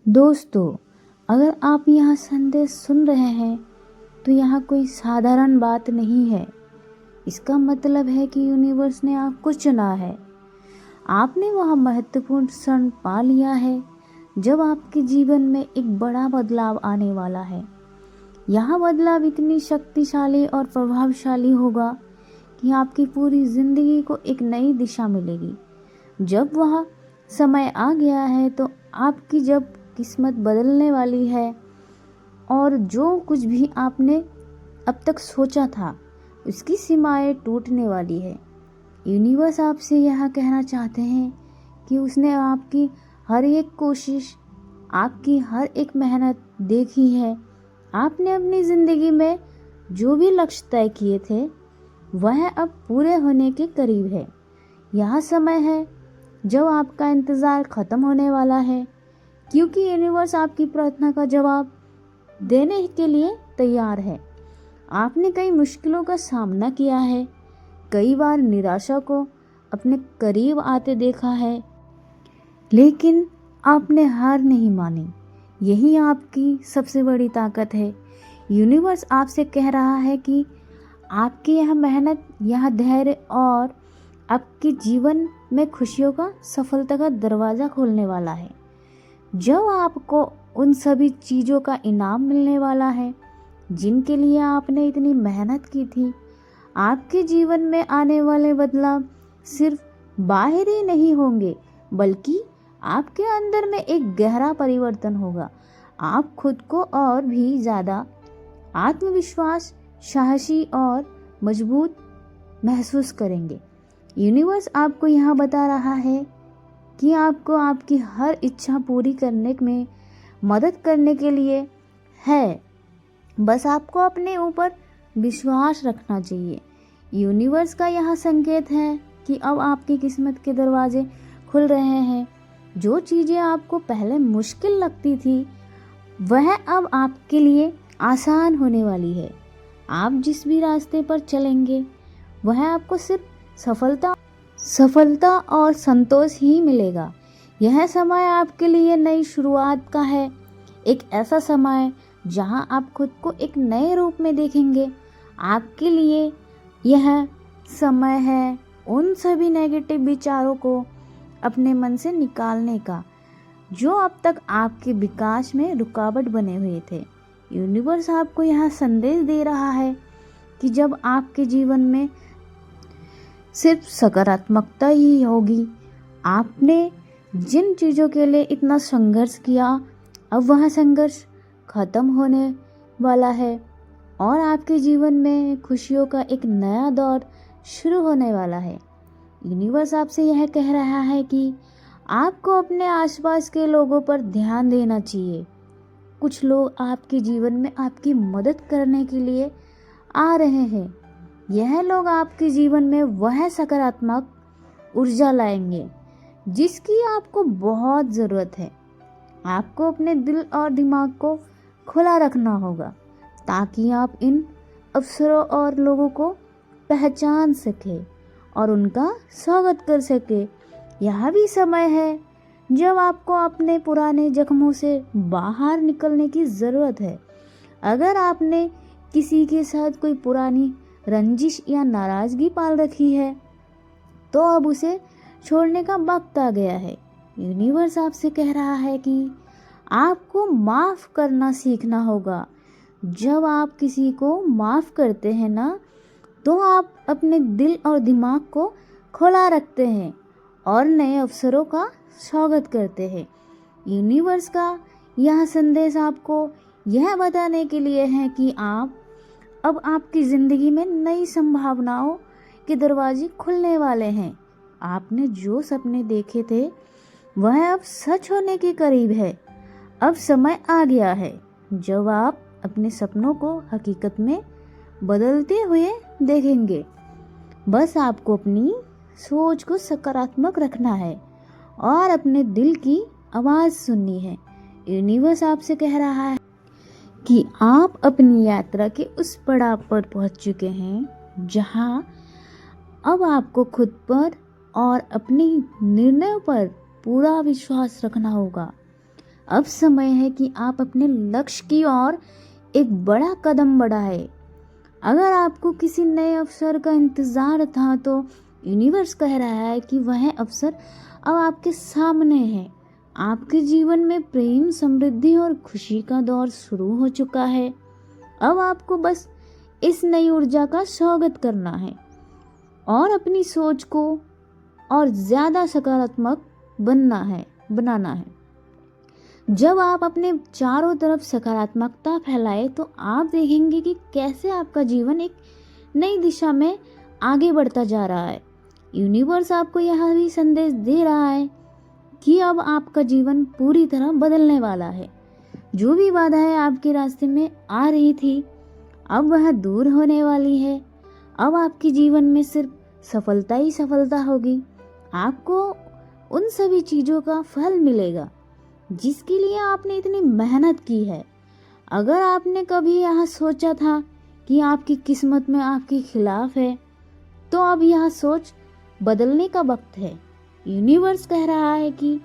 दोस्तों, अगर आप यह संदेश सुन रहे हैं तो यह कोई साधारण बात नहीं है। इसका मतलब है कि यूनिवर्स ने आपको चुना है। आपने वह महत्वपूर्ण क्षण पा लिया है जब आपके जीवन में एक बड़ा बदलाव आने वाला है। यह बदलाव इतनी शक्तिशाली और प्रभावशाली होगा कि आपकी पूरी जिंदगी को एक नई दिशा मिलेगी। जब वह समय आ गया है तो आपकी जब किस्मत बदलने वाली है और जो कुछ भी आपने अब तक सोचा था उसकी सीमाएं टूटने वाली है। यूनिवर्स आपसे यह कहना चाहते हैं कि उसने आपकी हर एक कोशिश, आपकी हर एक मेहनत देखी है। आपने अपनी ज़िंदगी में जो भी लक्ष्य तय किए थे वह अब पूरे होने के करीब है। यह समय है जब आपका इंतज़ार ख़त्म होने वाला है, क्योंकि यूनिवर्स आपकी प्रार्थना का जवाब देने के लिए तैयार है। आपने कई मुश्किलों का सामना किया है, कई बार निराशा को अपने करीब आते देखा है, लेकिन आपने हार नहीं मानी। यही आपकी सबसे बड़ी ताकत है। यूनिवर्स आपसे कह रहा है कि आपकी यह मेहनत, यह धैर्य और आपके जीवन में खुशियों का, सफलता का दरवाज़ा खोलने वाला है। जब आपको उन सभी चीज़ों का इनाम मिलने वाला है जिनके लिए आपने इतनी मेहनत की थी। आपके जीवन में आने वाले बदलाव सिर्फ बाहरी नहीं होंगे, बल्कि आपके अंदर में एक गहरा परिवर्तन होगा। आप खुद को और भी ज़्यादा आत्मविश्वास, साहसी और मजबूत महसूस करेंगे। यूनिवर्स आपको यह बता रहा है कि आपको आपकी हर इच्छा पूरी करने में मदद करने के लिए है। बस आपको अपने ऊपर विश्वास रखना चाहिए। यूनिवर्स का यह संकेत है कि अब आपकी किस्मत के दरवाजे खुल रहे हैं। जो चीज़ें आपको पहले मुश्किल लगती थी वह अब आपके लिए आसान होने वाली है। आप जिस भी रास्ते पर चलेंगे वह आपको सिर्फ सफलता और संतोष ही मिलेगा। यह समय आपके लिए नई शुरुआत का है, एक ऐसा समय जहां आप खुद को एक नए रूप में देखेंगे। आपके लिए यह समय है उन सभी नेगेटिव विचारों को अपने मन से निकालने का जो अब तक आपके विकास में रुकावट बने हुए थे। यूनिवर्स आपको यह संदेश दे रहा है कि जब आपके जीवन में सिर्फ सकारात्मकता ही होगी, आपने जिन चीज़ों के लिए इतना संघर्ष किया अब वह संघर्ष खत्म होने वाला है और आपके जीवन में खुशियों का एक नया दौर शुरू होने वाला है। यूनिवर्स आपसे यह कह रहा है कि आपको अपने आसपास के लोगों पर ध्यान देना चाहिए। कुछ लोग आपके जीवन में आपकी मदद करने के लिए आ रहे हैं। यह लोग आपके जीवन में वह सकारात्मक ऊर्जा लाएंगे जिसकी आपको बहुत ज़रूरत है। आपको अपने दिल और दिमाग को खुला रखना होगा ताकि आप इन अवसरों और लोगों को पहचान सकें और उनका स्वागत कर सकें। यह भी समय है जब आपको अपने पुराने जख्मों से बाहर निकलने की ज़रूरत है। अगर आपने किसी के साथ कोई पुरानी रंजिश या नाराज़गी पाल रखी है तो अब उसे छोड़ने का वक्त आ गया है। यूनिवर्स आपसे कह रहा है कि आपको माफ़ करना सीखना होगा। जब आप किसी को माफ़ करते हैं ना, तो आप अपने दिल और दिमाग को खुला रखते हैं और नए अवसरों का स्वागत करते हैं। यूनिवर्स का यह संदेश आपको यह बताने के लिए है कि आप अब आपकी ज़िंदगी में नई संभावनाओं के दरवाजे खुलने वाले हैं। आपने जो सपने देखे थे वह अब सच होने के करीब है। अब समय आ गया है जब आप अपने सपनों को हकीकत में बदलते हुए देखेंगे। बस आपको अपनी सोच को सकारात्मक रखना है और अपने दिल की आवाज़ सुननी है। यूनिवर्स आपसे कह रहा है कि आप अपनी यात्रा के उस पड़ाव पर पहुंच चुके हैं जहां अब आपको खुद पर और अपने निर्णयों पर पूरा विश्वास रखना होगा। अब समय है कि आप अपने लक्ष्य की ओर एक बड़ा कदम बढ़ाएं। अगर आपको किसी नए अवसर का इंतज़ार था तो यूनिवर्स कह रहा है कि वह अवसर अब आपके सामने है। आपके जीवन में प्रेम, समृद्धि और खुशी का दौर शुरू हो चुका है। अब आपको बस इस नई ऊर्जा का स्वागत करना है और अपनी सोच को और ज़्यादा सकारात्मक बनाना है। जब आप अपने चारों तरफ सकारात्मकता फैलाए तो आप देखेंगे कि कैसे आपका जीवन एक नई दिशा में आगे बढ़ता जा रहा है। यूनिवर्स आपको यह भी संदेश दे रहा है कि अब आपका जीवन पूरी तरह बदलने वाला है। जो भी बाधाएं आपके रास्ते में आ रही थी अब वह दूर होने वाली है। अब आपके जीवन में सिर्फ सफलता ही सफलता होगी। आपको उन सभी चीज़ों का फल मिलेगा जिसके लिए आपने इतनी मेहनत की है। अगर आपने कभी यह सोचा था कि आपकी किस्मत में आपके खिलाफ है तो अब यह सोच बदलने का वक्त है। यूनिवर्स कह रहा है कि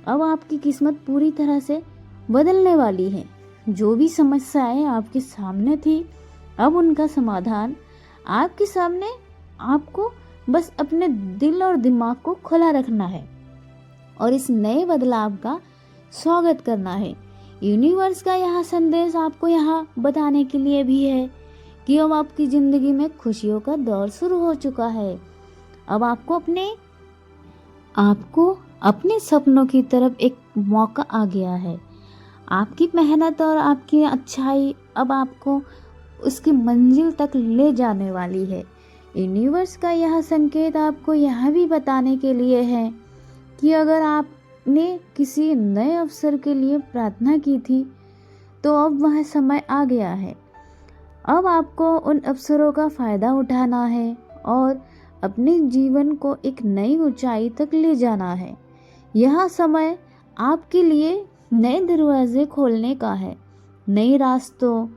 अब आपकी किस्मत पूरी तरह से बदलने वाली है। जो भी समस्याएं आपके सामने थी अब उनका समाधान आपके सामने। आपको बस अपने दिल और दिमाग को खुला रखना है और इस नए बदलाव का स्वागत करना है। यूनिवर्स का यह संदेश आपको यहाँ बताने के लिए भी है कि अब आपकी ज़िंदगी में खुशियों का दौर शुरू हो चुका है। अब आपको अपने सपनों की तरफ एक मौका आ गया है। आपकी मेहनत और आपकी अच्छाई अब आपको उसकी मंजिल तक ले जाने वाली है। यूनिवर्स का यह संकेत आपको यह भी बताने के लिए है कि अगर आपने किसी नए अवसर के लिए प्रार्थना की थी तो अब वह समय आ गया है। अब आपको उन अवसरों का फ़ायदा उठाना है और अपने जीवन को एक नई ऊंचाई तक ले जाना है। यह समय आपके लिए नए दरवाजे खोलने का है, नए रास्तों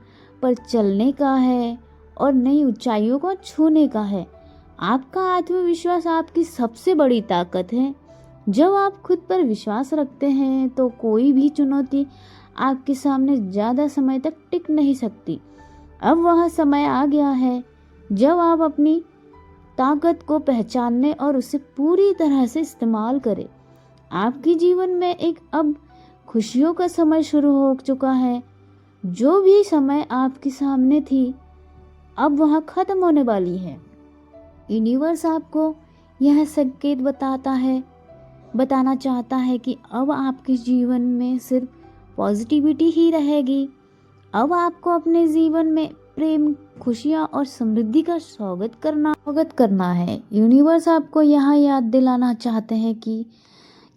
पर चलने का है और नई ऊंचाइयों को छूने का है। आपका आत्मविश्वास आपकी सबसे बड़ी ताकत है। जब आप खुद पर विश्वास रखते हैं तो कोई भी चुनौती आपके सामने ज़्यादा समय तक टिक नहीं सकती। अब वह समय आ गया है जब आप अपनी ताकत को पहचानने और उसे पूरी तरह से इस्तेमाल करें। आपके जीवन में एक अब खुशियों का समय शुरू हो चुका है। जो भी समय आपके सामने थी अब वह खत्म होने वाली है। यूनिवर्स आपको यह संकेत बताना चाहता है कि अब आपके जीवन में सिर्फ पॉजिटिविटी ही रहेगी। अब आपको अपने जीवन में प्रेम, खुशियाँ और समृद्धि का स्वागत करना है। यूनिवर्स आपको यह याद दिलाना चाहते हैं कि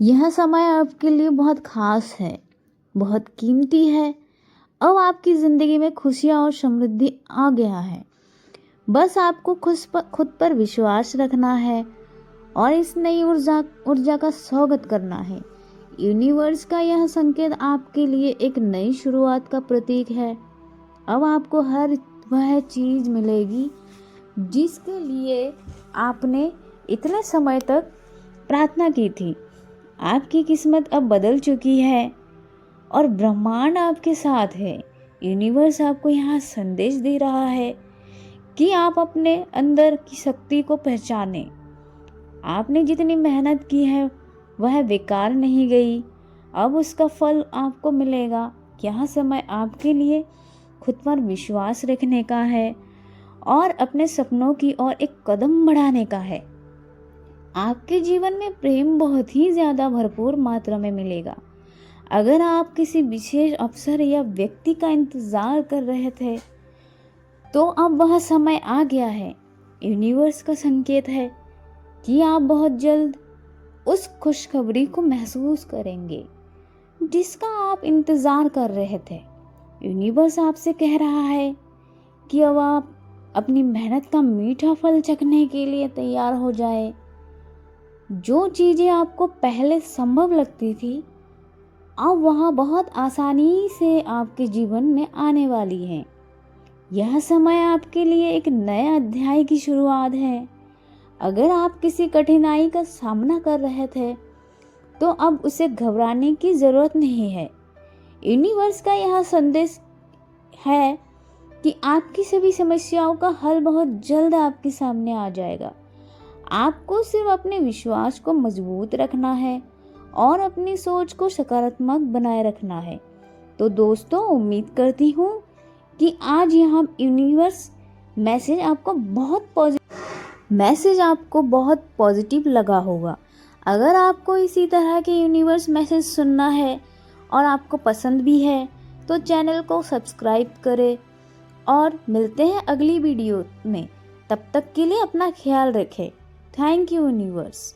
यह समय आपके लिए बहुत खास है, बहुत कीमती है। अब आपकी ज़िंदगी में खुशियाँ और समृद्धि आ गया है। बस आपको खुद पर विश्वास रखना है और इस नई ऊर्जा का स्वागत करना है। यूनिवर्स का यह संकेत आपके लिए एक नई शुरुआत का प्रतीक है। अब आपको हर वह चीज़ मिलेगी जिसके लिए आपने इतने समय तक प्रार्थना की थी। आपकी किस्मत अब बदल चुकी है और ब्रह्मांड आपके साथ है। यूनिवर्स आपको यहाँ संदेश दे रहा है कि आप अपने अंदर की शक्ति को पहचानें। आपने जितनी मेहनत की है वह बेकार नहीं गई। अब उसका फल आपको मिलेगा। यह समय आपके लिए खुद पर विश्वास रखने का है और अपने सपनों की ओर एक कदम बढ़ाने का है। आपके जीवन में प्रेम बहुत ही ज़्यादा भरपूर मात्रा में मिलेगा। अगर आप किसी विशेष अवसर या व्यक्ति का इंतज़ार कर रहे थे तो अब वह समय आ गया है। यूनिवर्स का संकेत है कि आप बहुत जल्द उस खुशखबरी को महसूस करेंगे जिसका आप इंतज़ार कर रहे थे। यूनिवर्स आपसे कह रहा है कि अब आप अपनी मेहनत का मीठा फल चखने के लिए तैयार हो जाए। जो चीज़ें आपको पहले संभव लगती थी अब वह बहुत आसानी से आपके जीवन में आने वाली है। यह समय आपके लिए एक नए अध्याय की शुरुआत है। अगर आप किसी कठिनाई का सामना कर रहे थे तो अब उसे घबराने की ज़रूरत नहीं है। यूनिवर्स का यह संदेश है कि आपकी सभी समस्याओं का हल बहुत जल्द आपके सामने आ जाएगा। आपको सिर्फ अपने विश्वास को मजबूत रखना है और अपनी सोच को सकारात्मक बनाए रखना है। तो दोस्तों, उम्मीद करती हूँ कि आज यह यूनिवर्स मैसेज आपको बहुत पॉजिटिव लगा होगा। अगर आपको इसी तरह के यूनिवर्स मैसेज सुनना है और आपको पसंद भी है तो चैनल को सब्सक्राइब करें और मिलते हैं अगली वीडियो में। तब तक के लिए अपना ख्याल रखें। Thank you universe.